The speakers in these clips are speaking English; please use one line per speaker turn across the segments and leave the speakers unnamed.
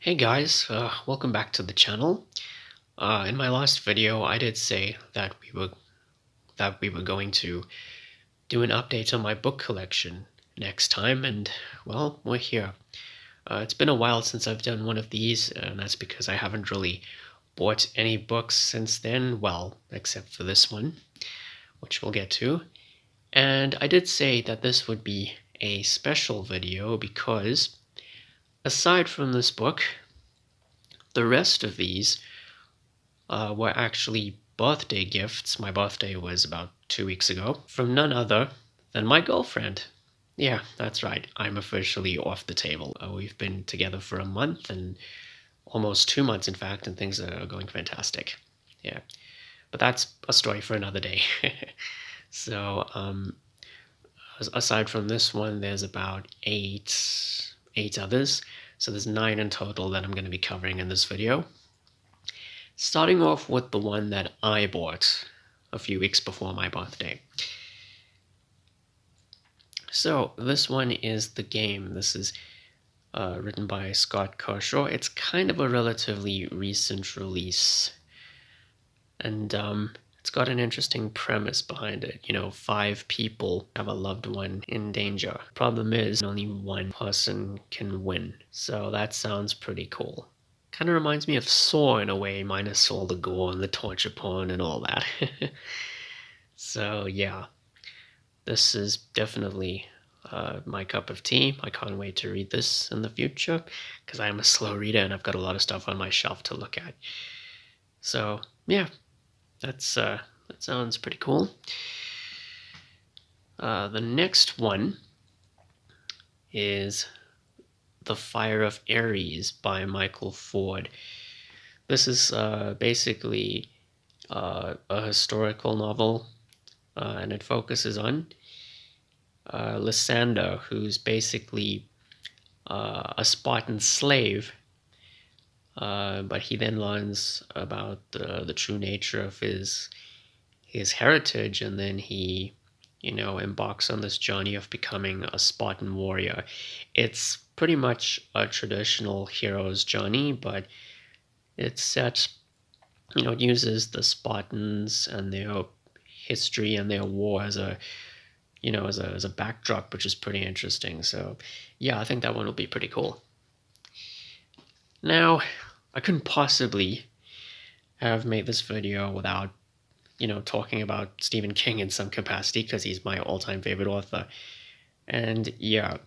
Hey guys, welcome back to the channel. In my last video, I did say that we were going to do an update on my book collection next time, and well, we're here. It's been a while since I've done one of these, and that's because I haven't really bought any books since then, well, except for this one, which we'll get to. And I did say that this would be a special video because aside from this book, the rest of these were actually birthday gifts. My birthday was about 2 weeks ago, from none other than my girlfriend. Yeah, that's right. I'm officially off the table. We've been together for a month and almost 2 months, in fact, and things are going fantastic. Yeah, but that's a story for another day. So, aside from this one, there's about eight others. So there's 9 in total that I'm going to be covering in this video. Starting off with the one that I bought a few weeks before my birthday. So this one is The Game. This is written by Scott Kershaw. It's kind of a relatively recent release. And it's got an interesting premise behind it. 5 people have a loved one in danger. Problem is, only one person can win. So that sounds pretty cool. Kind of reminds me of Saw in a way, minus all the gore and the torture porn and all that. So yeah, this is definitely my cup of tea. I can't wait to read this in the future because I am a slow reader and I've got a lot of stuff on my shelf to look at. So yeah, that sounds pretty cool. The next one is The Fire of Ares by Michael Ford. This is basically a historical novel, and it focuses on Lysander, who's basically a Spartan slave, but he then learns about the true nature of his heritage, and then he embarks on this journey of becoming a Spartan warrior. It's pretty much a traditional hero's journey, but it's set, it uses the Spartans and their history and their war as a backdrop, which is pretty interesting. So yeah, I think that one will be pretty cool. Now, I couldn't possibly have made this video without talking about Stephen King in some capacity, because he's my all-time favorite author. And yeah,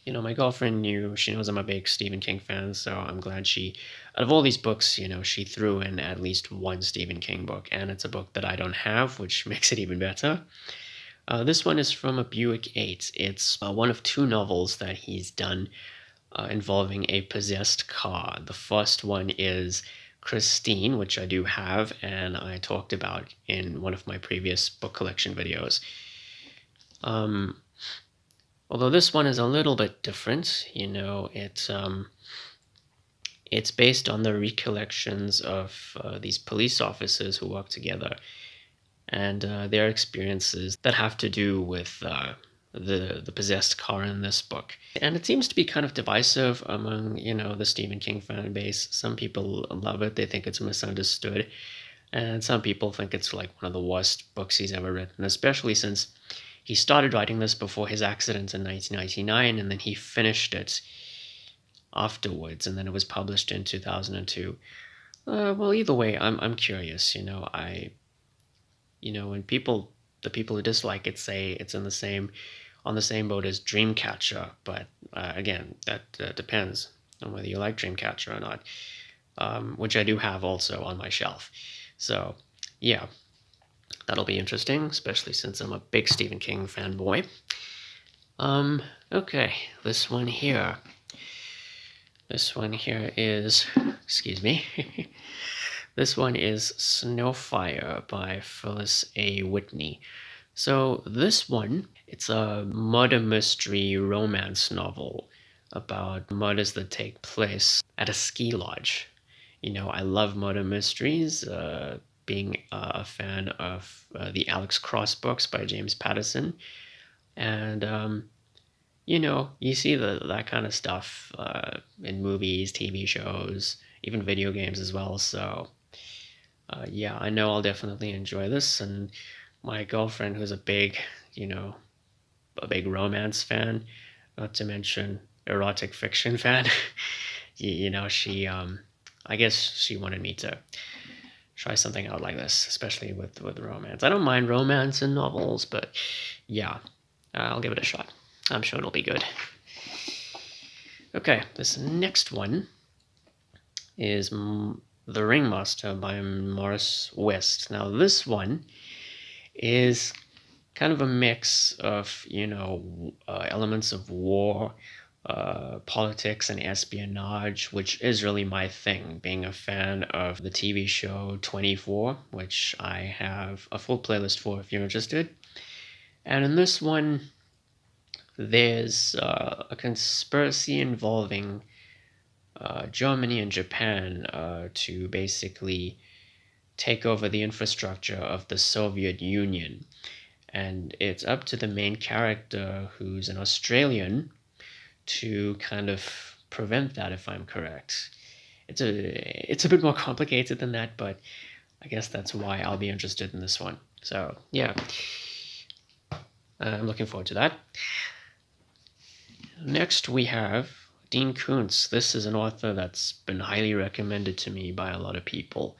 my girlfriend she knows I'm a big Stephen King fan, so I'm glad out of all these books, she threw in at least one Stephen King book, and it's a book that I don't have, which makes it even better. This one is from a Buick 8. It's one of 2 novels that he's done involving a possessed car. The first one is Christine, which I do have, and I talked about in one of my previous book collection videos. Although this one is a little bit different, it's based on the recollections of these police officers who work together, and their experiences that have to do with the possessed car in this book. And it seems to be kind of divisive among, the Stephen King fan base. Some people love it, they think it's misunderstood, and some people think it's like one of the worst books he's ever written, especially since he started writing this before his accident in 1999, and then he finished it afterwards, and then it was published in 2002. Well, either way, I'm curious, when the people who dislike it say it's on the same boat as Dreamcatcher, but again, that depends on whether you like Dreamcatcher or not, which I do have also on my shelf. So yeah, that'll be interesting, especially since I'm a big Stephen King fanboy. Okay, this one here is, excuse me, this one is Snowfire by Phyllis A. Whitney. So this one, it's a murder mystery romance novel about murders that take place at a ski lodge. I love murder mysteries, being a fan of the Alex Cross books by James Patterson. And you see that kind of stuff in movies, TV shows, even video games as well. So yeah, I know I'll definitely enjoy this. And my girlfriend, who's a big romance fan, not to mention erotic fiction fan, she I guess she wanted me to try something out like this, especially with romance. I don't mind romance in novels, but yeah, I'll give it a shot. I'm sure it'll be good. Okay, this next one is The Ringmaster by Morris West. Now, this one is kind of a mix of, elements of war, politics, and espionage, which is really my thing, being a fan of the TV show 24, which I have a full playlist for if you're interested. And in this one, there's a conspiracy involving Germany and Japan to basically take over the infrastructure of the Soviet Union. And it's up to the main character, who's an Australian, to kind of prevent that, if I'm correct. It's a bit more complicated than that, but I guess that's why I'll be interested in this one. So yeah, I'm looking forward to that. Next we have Dean Koontz. This is an author that's been highly recommended to me by a lot of people.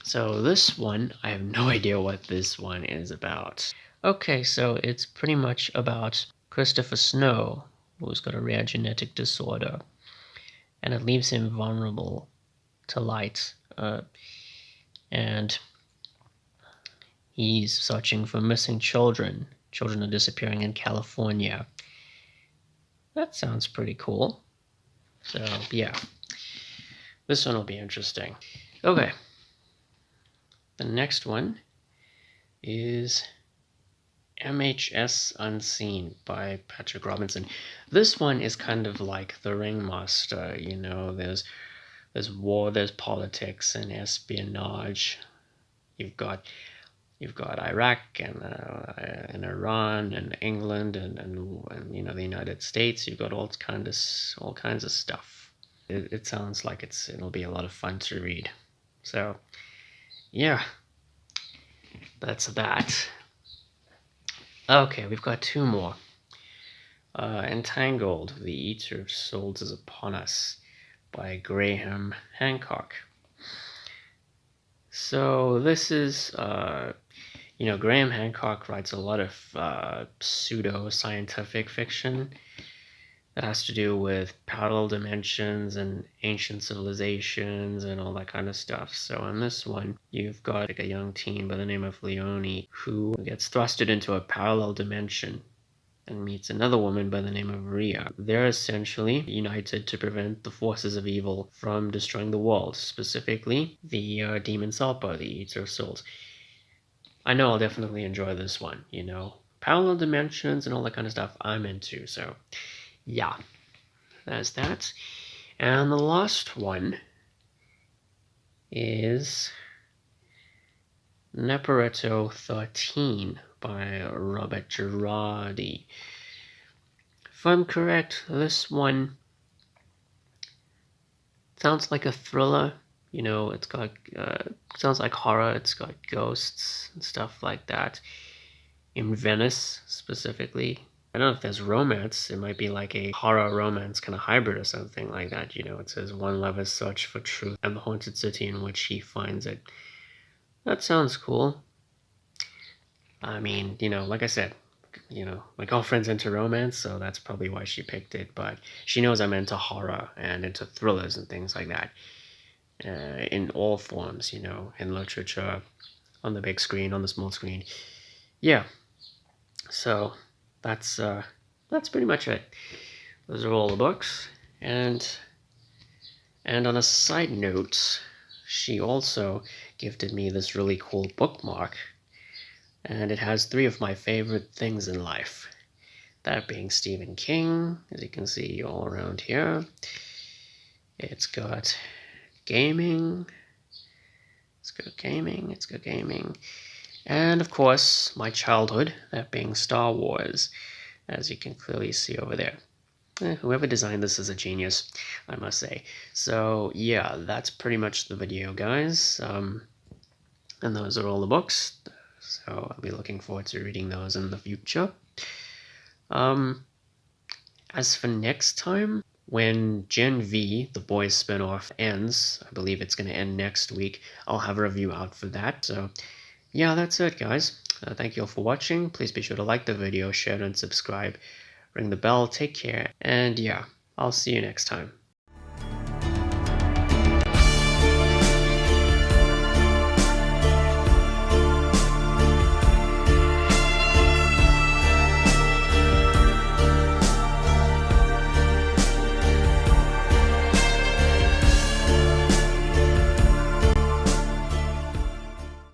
So this one, I have no idea what this one is about. Okay, so it's pretty much about Christopher Snow, who's got a rare genetic disorder, and it leaves him vulnerable to light. And he's searching for missing children. Children are disappearing in California. That sounds pretty cool. So, yeah. This one will be interesting. Okay. The next one is MHS Unseen by Patrick Robinson. This one is kind of like The Ringmaster. There's war, there's politics and espionage. You've got Iraq and Iran and England and the United States. You've got all kinds of stuff. It sounds like it'll be a lot of fun to read. So yeah, that's that. Okay, we've got two more. Entangled, The Eater of Souls is Upon Us by Graham Hancock. So this is Graham Hancock writes a lot of pseudo-scientific fiction that has to do with parallel dimensions and ancient civilizations and all that kind of stuff. So in this one, you've got a young teen by the name of Leonie who gets thrusted into a parallel dimension and meets another woman by the name of Ria. They're essentially united to prevent the forces of evil from destroying the world, specifically the demon Salpa, the Eater of Souls. I know I'll definitely enjoy this one, Parallel dimensions and all that kind of stuff I'm into, so yeah, that's that. And the last one is Neparetto 13 by Robert Girardi. If I'm correct, this one sounds like a thriller. It's got sounds like horror. It's got ghosts and stuff like that. In Venice, specifically. I don't know if there's romance. It might be like a horror romance kind of hybrid or something like that. It says one lover's search for truth and the haunted city in which he finds it. That sounds cool. I mean, like I said, my girlfriend's into romance, so that's probably why she picked it. But she knows I'm into horror and into thrillers and things like that. In all forms, in literature, on the big screen, on the small screen. Yeah. So that's pretty much it. Those are all the books. And on a side note, she also gifted me this really cool bookmark. And it has 3 of my favorite things in life. That being Stephen King, as you can see all around here. It's got gaming. It's got gaming. And of course, my childhood, that being Star Wars. as you can clearly see over there. Whoever designed this is a genius, I must say. So yeah, that's pretty much the video, guys. And those are all the books. So I'll be looking forward to reading those in the future. As for next time, when Gen V, the boys spinoff, ends, I believe it's going to end next week, I'll have a review out for that. So yeah, that's it, guys. Thank you all for watching. Please be sure to like the video, share it, and subscribe. Ring the bell, take care, and yeah, I'll see you next time.